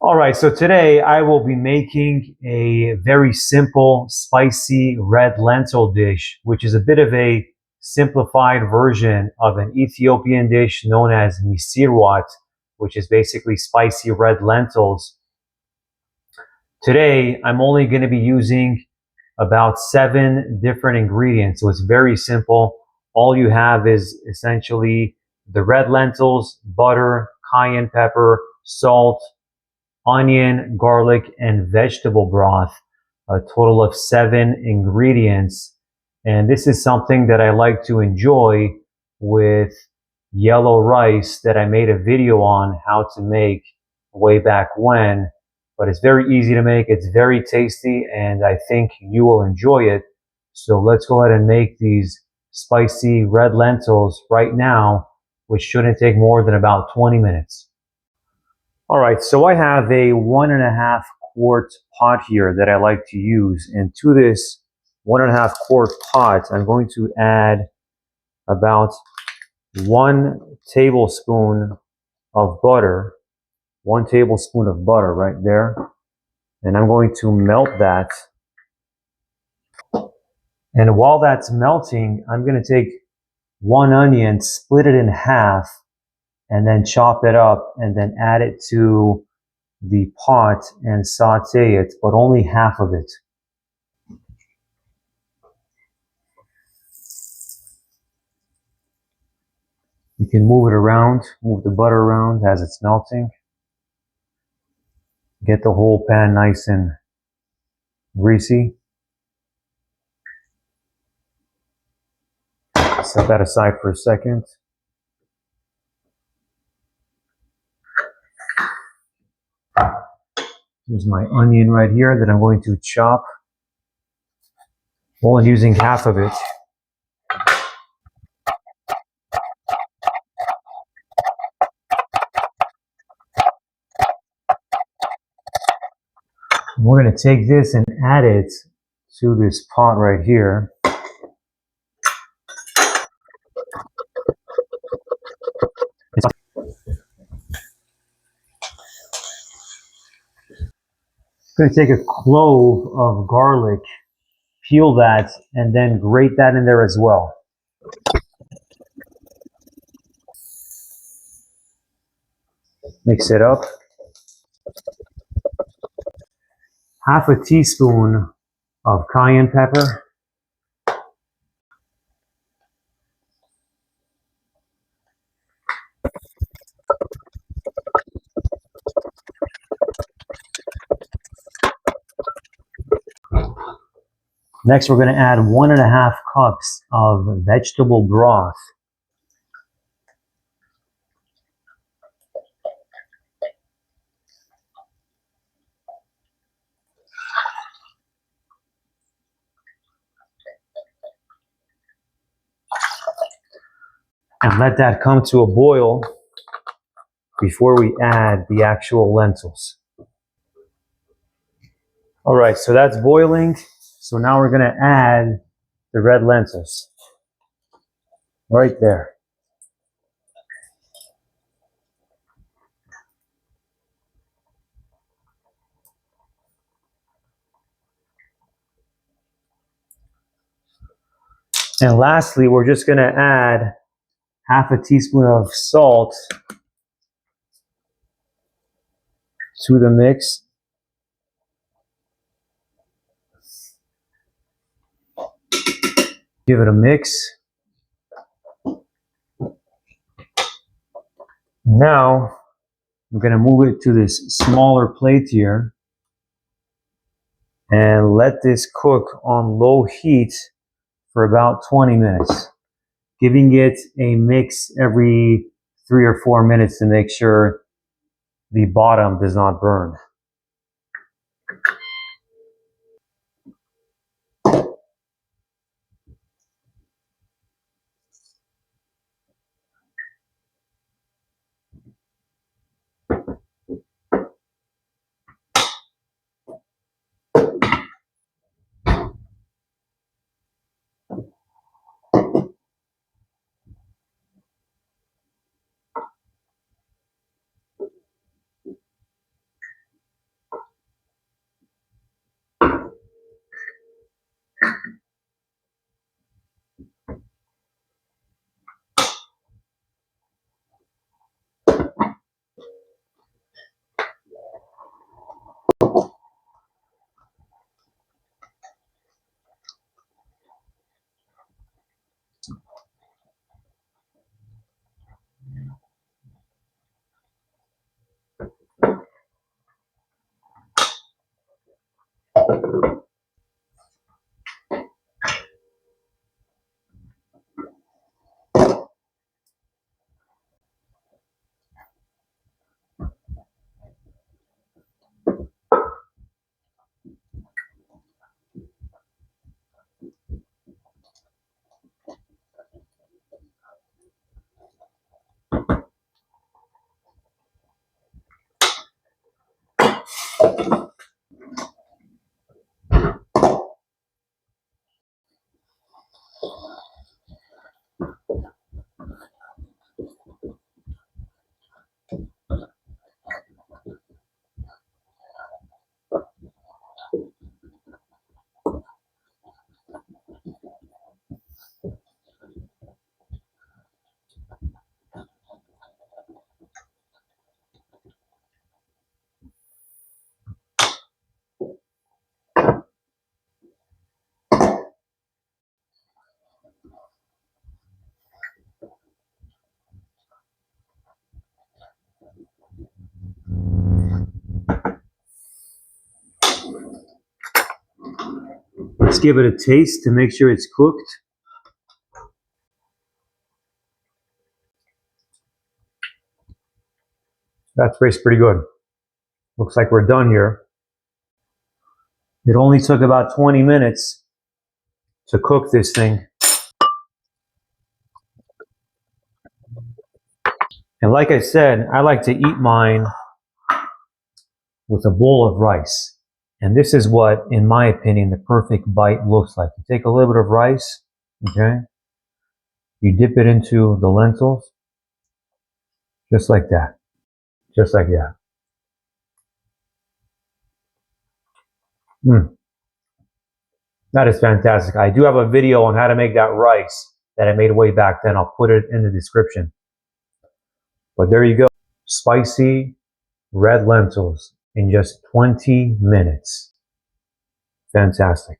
All right, so today I will be making a very simple, spicy red lentil dish, which is a bit of a simplified version of an Ethiopian dish known as Misir Wat, which is basically spicy red lentils. Today, I'm only going to be using about 7 different ingredients, so it's very simple. All you have is essentially the red lentils, butter, cayenne pepper, salt, onion, garlic, and vegetable broth, a total of 7 ingredients. And this is something that I like to enjoy with yellow rice that I made a video on how to make way back when. But it's very easy to make, it's very tasty, and I think you will enjoy it. So let's go ahead and make these spicy red lentils right now, which shouldn't take more than about 20 minutes. All right, so I have a 1.5 quart pot here that I like to use. And to this 1.5 quart pot, I'm going to add about 1 tablespoon of butter, 1 tablespoon of butter right there. And I'm going to melt that. And while that's melting, I'm going to take 1 onion, split it in half, and then chop it up and then add it to the pot and saute it, but only half of it. You can move it around, move the butter around as it's melting. Get the whole pan nice and greasy. Set that aside for a second. Here's my onion right here that I'm going to chop. Only using half of it. And we're going to take this and add it to this pot right here. I'm going to take a clove of garlic, peel that, and then grate that in there as well. Mix it up. Half a teaspoon of cayenne pepper. Next, we're going to add 1.5 cups of vegetable broth. And let that come to a boil before we add the actual lentils. All right, so that's boiling. So now we're going to add the red lentils right there. And lastly, we're just going to add half a teaspoon of salt to the mix. Give it a mix. Now, I'm going to move it to this smaller plate here and let this cook on low heat for about 20 minutes, giving it a mix every 3 or 4 minutes to make sure the bottom does not burn. Let's give it a taste to make sure it's cooked. That tastes pretty good. Looks like we're done here. It only took about 20 minutes to cook this thing. And like I said, I like to eat mine with a bowl of rice. And this is what, in my opinion, the perfect bite looks like. You take a little bit of rice, okay? You dip it into the lentils, just like that. Just like that. That is fantastic. I do have a video on how to make that rice that I made way back then. I'll put it in the description. But there you go. Spicy red lentils in just 20 minutes. Fantastic.